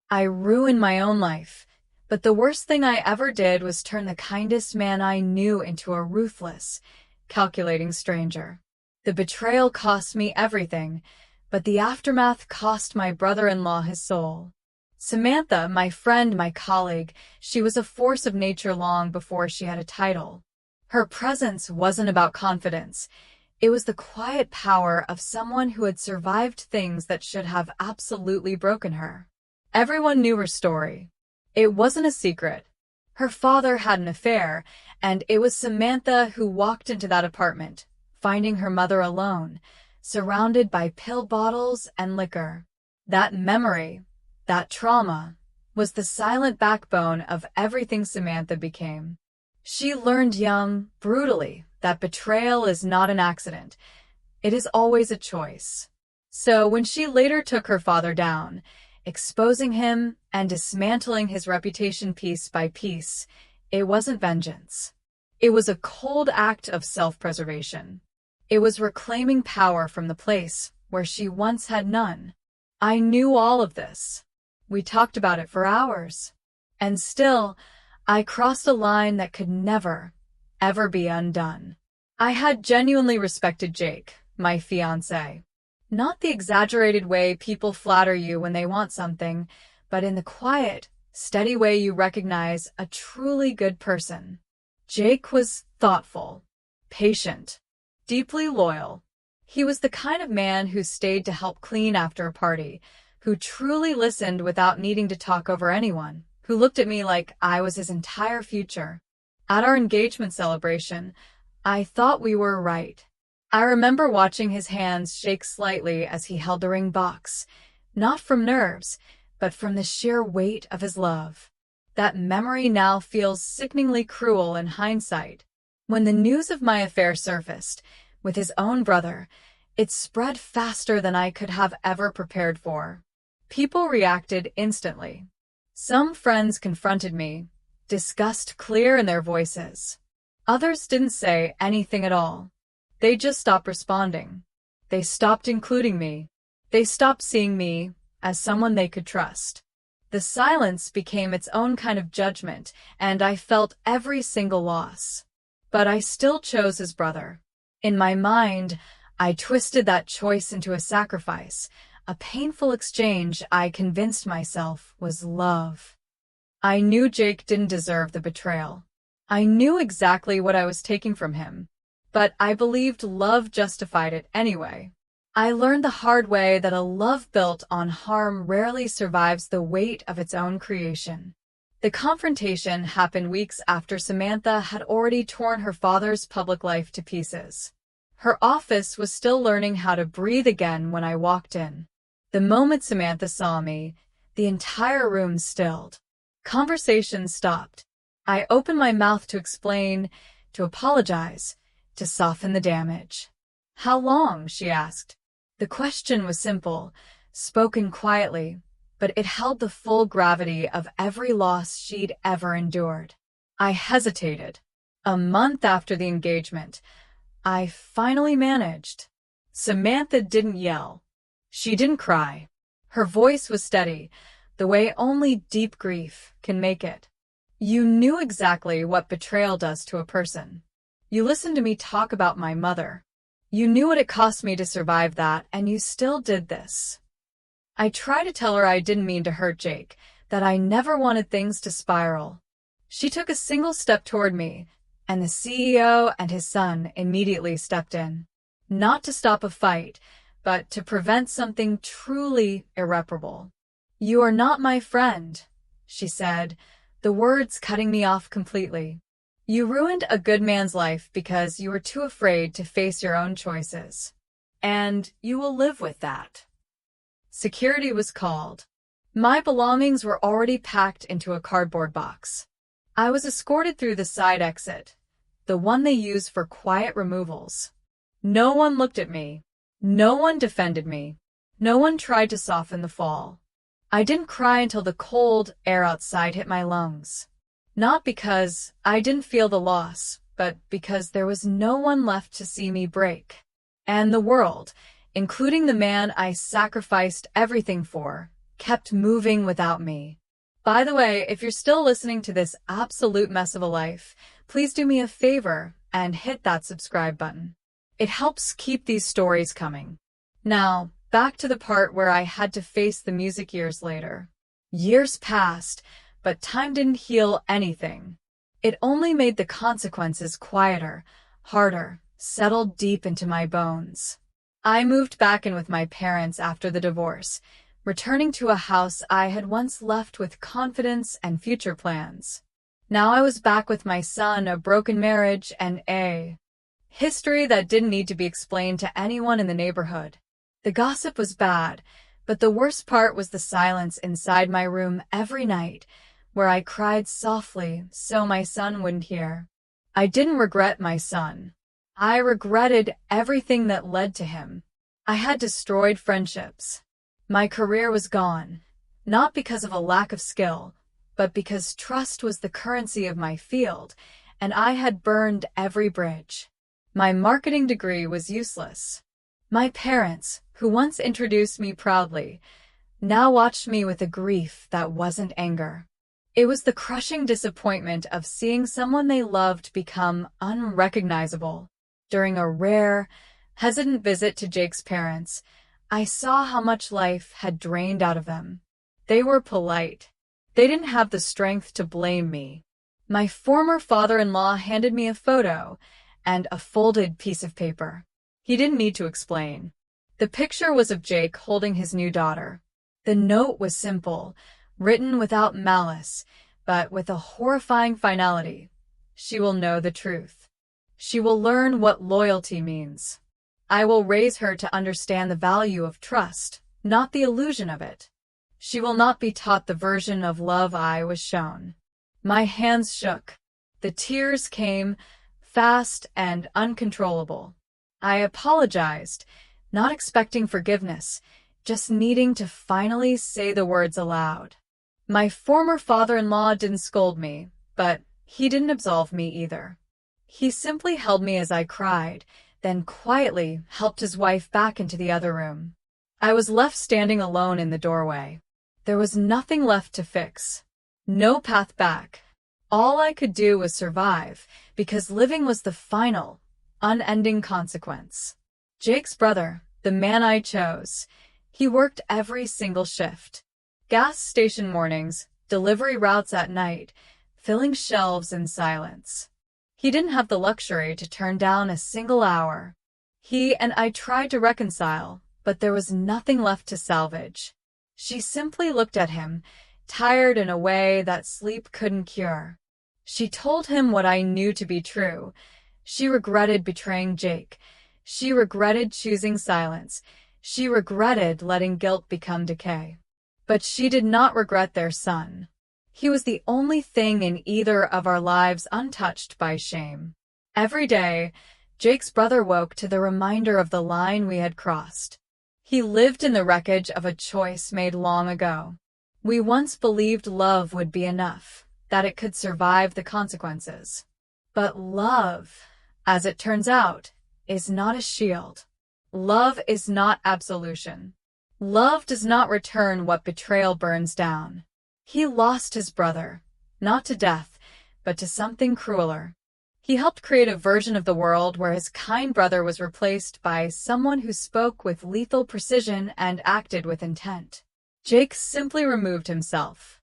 I ruined my own life. But the worst thing I ever did was turn the kindest man I knew into a ruthless, calculating stranger. The betrayal cost me everything, but the aftermath cost my brother-in-law his soul. Samantha, my friend, my colleague, she was a force of nature long before she had a title. Her presence wasn't about confidence. It was the quiet power of someone who had survived things that should have absolutely broken her. Everyone knew her story. It wasn't a secret. Her father had an affair, and it was Samantha who walked into that apartment, finding her mother alone, surrounded by pill bottles and liquor. That memory, that trauma, was the silent backbone of everything Samantha became. She learned young, brutally, that betrayal is not an accident. It is always a choice. So when she later took her father down, exposing him and dismantling his reputation piece by piece, it wasn't vengeance. It was a cold act of self-preservation. It was reclaiming power from the place where she once had none. I knew all of this. We talked about it for hours. And still, I crossed a line that could never, ever be undone. I had genuinely respected Jake, my fiancé. Not the exaggerated way people flatter you when they want something, but in the quiet, steady way you recognize a truly good person. Jake was thoughtful, patient, deeply loyal. He was the kind of man who stayed to help clean after a party, who truly listened without needing to talk over anyone, who looked at me like I was his entire future. At our engagement celebration, I thought we were right. I remember watching his hands shake slightly as he held the ring box, not from nerves, but from the sheer weight of his love. That memory now feels sickeningly cruel in hindsight. When the news of my affair surfaced, with his own brother, it spread faster than I could have ever prepared for. People reacted instantly. Some friends confronted me, disgust clear in their voices. Others didn't say anything at all. They just stopped responding. They stopped including me. They stopped seeing me as someone they could trust. The silence became its own kind of judgment, and I felt every single loss. But I still chose his brother. In my mind, I twisted that choice into a sacrifice, a painful exchange I convinced myself was love. I knew Jake didn't deserve the betrayal. I knew exactly what I was taking from him, but I believed love justified it anyway. I learned the hard way that a love built on harm rarely survives the weight of its own creation. The confrontation happened weeks after Samantha had already torn her father's public life to pieces. Her office was still learning how to breathe again when I walked in. The moment Samantha saw me, the entire room stilled. Conversation stopped. I opened my mouth to explain, to apologize, to soften the damage. "How long?" she asked. The question was simple, spoken quietly, but it held the full gravity of every loss she'd ever endured. I hesitated. A month after the engagement, I finally managed. Samantha didn't yell. She didn't cry. Her voice was steady, the way only deep grief can make it. "You knew exactly what betrayal does to a person. You listened to me talk about my mother. You knew what it cost me to survive that, and you still did this." I tried to tell her I didn't mean to hurt Jake, that I never wanted things to spiral. She took a single step toward me, and the CEO and his son immediately stepped in. Not to stop a fight, but to prevent something truly irreparable. "You are not my friend," she said, the words cutting me off completely. "You ruined a good man's life because you were too afraid to face your own choices. And you will live with that." Security was called. My belongings were already packed into a cardboard box. I was escorted through the side exit, the one they use for quiet removals. No one looked at me. No one defended me. No one tried to soften the fall. I didn't cry until the cold air outside hit my lungs. Not because I didn't feel the loss, but because there was no one left to see me break. And the world, including the man I sacrificed everything for, kept moving without me. By the way, if you're still listening to this absolute mess of a life, please do me a favor and hit that subscribe button. It helps keep these stories coming. Now, back to the part where I had to face the music years later. Years passed, but time didn't heal anything. It only made the consequences quieter, harder, settled deep into my bones. I moved back in with my parents after the divorce, returning to a house I had once left with confidence and future plans. Now I was back with my son, a broken marriage, and a history that didn't need to be explained to anyone in the neighborhood. The gossip was bad, but the worst part was the silence inside my room every night, where I cried softly so my son wouldn't hear. I didn't regret my son. I regretted everything that led to him. I had destroyed friendships. My career was gone, not because of a lack of skill, but because trust was the currency of my field, and I had burned every bridge. My marketing degree was useless. My parents, who once introduced me proudly, now watched me with a grief that wasn't anger. It was the crushing disappointment of seeing someone they loved become unrecognizable. During a rare, hesitant visit to Jake's parents, I saw how much life had drained out of them. They were polite. They didn't have the strength to blame me. My former father-in-law handed me a photo and a folded piece of paper. He didn't need to explain. The picture was of Jake holding his new daughter. The note was simple, written without malice, but with a horrifying finality. She will know the truth. She will learn what loyalty means. I will raise her to understand the value of trust, not the illusion of it. She will not be taught the version of love I was shown. My hands shook. The tears came, fast and uncontrollable. I apologized, not expecting forgiveness, just needing to finally say the words aloud. My former father-in-law didn't scold me, but he didn't absolve me either. He simply held me as I cried, then quietly helped his wife back into the other room. I was left standing alone in the doorway. There was nothing left to fix. No path back. All I could do was survive, because living was the final, unending consequence. Jake's brother, the man I chose, he worked every single shift. Gas station mornings, delivery routes at night, filling shelves in silence. He didn't have the luxury to turn down a single hour. He and I tried to reconcile, but there was nothing left to salvage. She simply looked at him, tired in a way that sleep couldn't cure. She told him what I knew to be true. She regretted betraying Jake. She regretted choosing silence. She regretted letting guilt become decay. But she did not regret their son. He was the only thing in either of our lives untouched by shame. Every day, Jake's brother woke to the reminder of the line we had crossed. He lived in the wreckage of a choice made long ago. We once believed love would be enough, that it could survive the consequences. But love, as it turns out, is not a shield. Love is not absolution. Love does not return what betrayal burns down. He lost his brother, not to death, but to something crueler. He helped create a version of the world where his kind brother was replaced by someone who spoke with lethal precision and acted with intent. Jake simply removed himself.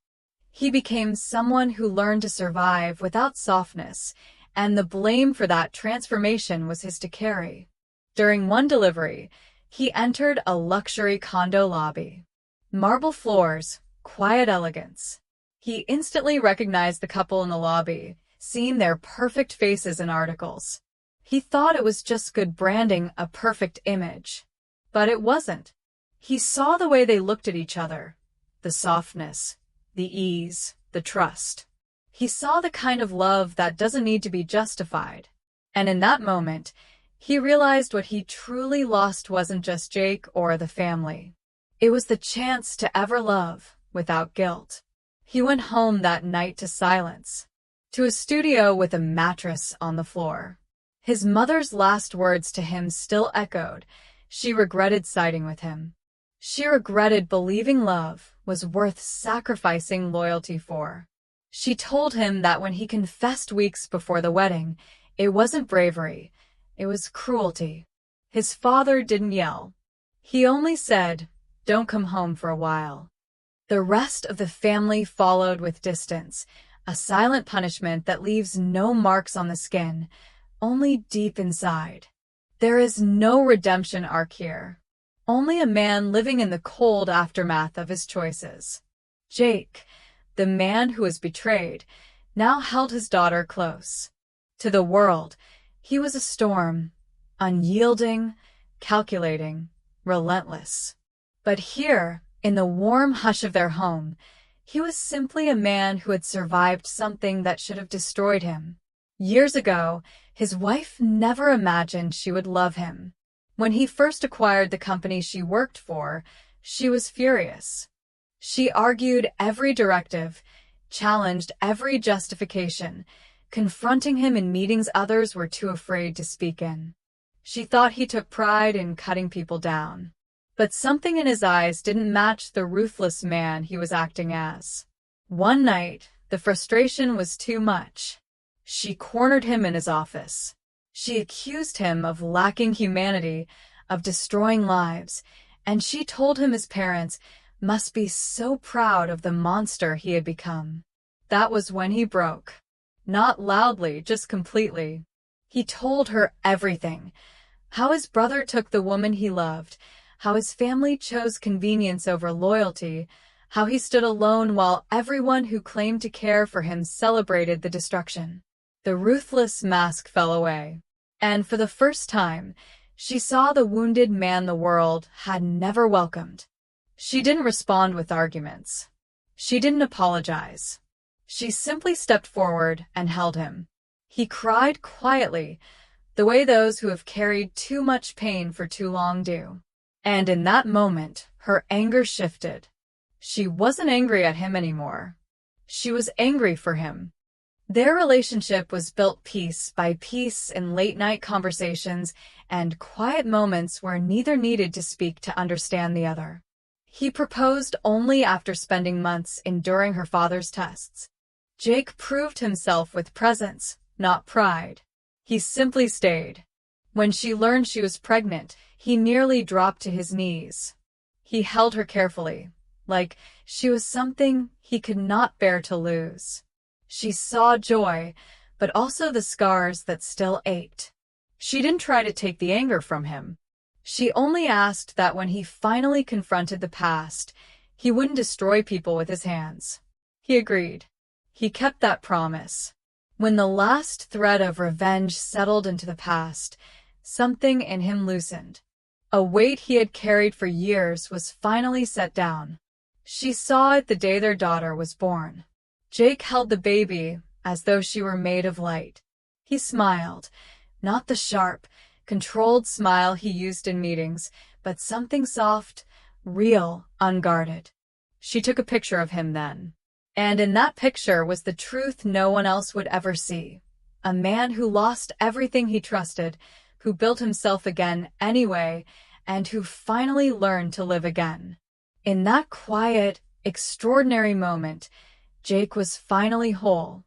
He became someone who learned to survive without softness, and the blame for that transformation was his to carry. During one delivery, he entered a luxury condo lobby. Marble floors, quiet elegance. He instantly recognized the couple in the lobby, seeing their perfect faces in articles. He thought it was just good branding, a perfect image. But it wasn't. He saw the way they looked at each other. The softness, the ease, the trust. He saw the kind of love that doesn't need to be justified. And in that moment, he realized what he truly lost wasn't just Jake or the family. It was the chance to ever love without guilt. He went home that night to silence, to a studio with a mattress on the floor. His mother's last words to him still echoed. She regretted siding with him. She regretted believing love was worth sacrificing loyalty for. She told him that when he confessed weeks before the wedding, it wasn't bravery, it was cruelty. His father didn't yell. He only said, "Don't come home for a while." The rest of the family followed with distance, a silent punishment that leaves no marks on the skin, only deep inside. There is no redemption arc here. Only a man living in the cold aftermath of his choices. Jake, the man who was betrayed, now held his daughter close. To the world, he was a storm, unyielding, calculating, relentless. But here, in the warm hush of their home, he was simply a man who had survived something that should have destroyed him. Years ago, his wife never imagined she would love him. When he first acquired the company she worked for, she was furious. She argued every directive, challenged every justification, confronting him in meetings others were too afraid to speak in. She thought he took pride in cutting people down. But something in his eyes didn't match the ruthless man he was acting as. One night, the frustration was too much. She cornered him in his office. She accused him of lacking humanity, of destroying lives, and she told him his parents must be so proud of the monster he had become. That was when he broke. Not loudly, just completely. He told her everything. How his brother took the woman he loved, how his family chose convenience over loyalty, how he stood alone while everyone who claimed to care for him celebrated the destruction. The ruthless mask fell away, and for the first time, she saw the wounded man the world had never welcomed. She didn't respond with arguments. She didn't apologize. She simply stepped forward and held him. He cried quietly, the way those who have carried too much pain for too long do. And in that moment, her anger shifted. She wasn't angry at him anymore. She was angry for him. Their relationship was built piece by piece in late-night conversations and quiet moments where neither needed to speak to understand the other. He proposed only after spending months enduring her father's tests. Jake proved himself with presence, not pride. He simply stayed. When she learned she was pregnant, he nearly dropped to his knees. He held her carefully, like she was something he could not bear to lose. She saw joy, but also the scars that still ached. She didn't try to take the anger from him. She only asked that when he finally confronted the past, he wouldn't destroy people with his hands. He agreed. He kept that promise. When the last thread of revenge settled into the past, something in him loosened. A weight he had carried for years was finally set down. She saw it the day their daughter was born. Jake held the baby as though she were made of light. He smiled, not the sharp, controlled smile he used in meetings, but something soft, real, unguarded. She took a picture of him then. And in that picture was the truth no one else would ever see. A man who lost everything he trusted, who built himself again anyway, and who finally learned to live again. In that quiet, extraordinary moment, Jake was finally whole.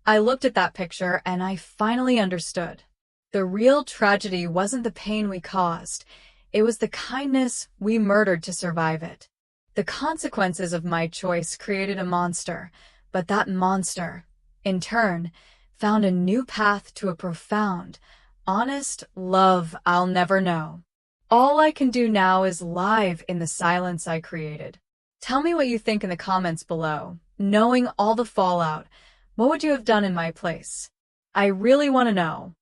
I looked at that picture and I finally understood. The real tragedy wasn't the pain we caused. It was the kindness we murdered to survive it. The consequences of my choice created a monster, but that monster, in turn, found a new path to a profound, honest love I'll never know. All I can do now is live in the silence I created. Tell me what you think in the comments below. Knowing all the fallout, what would you have done in my place? I really want to know.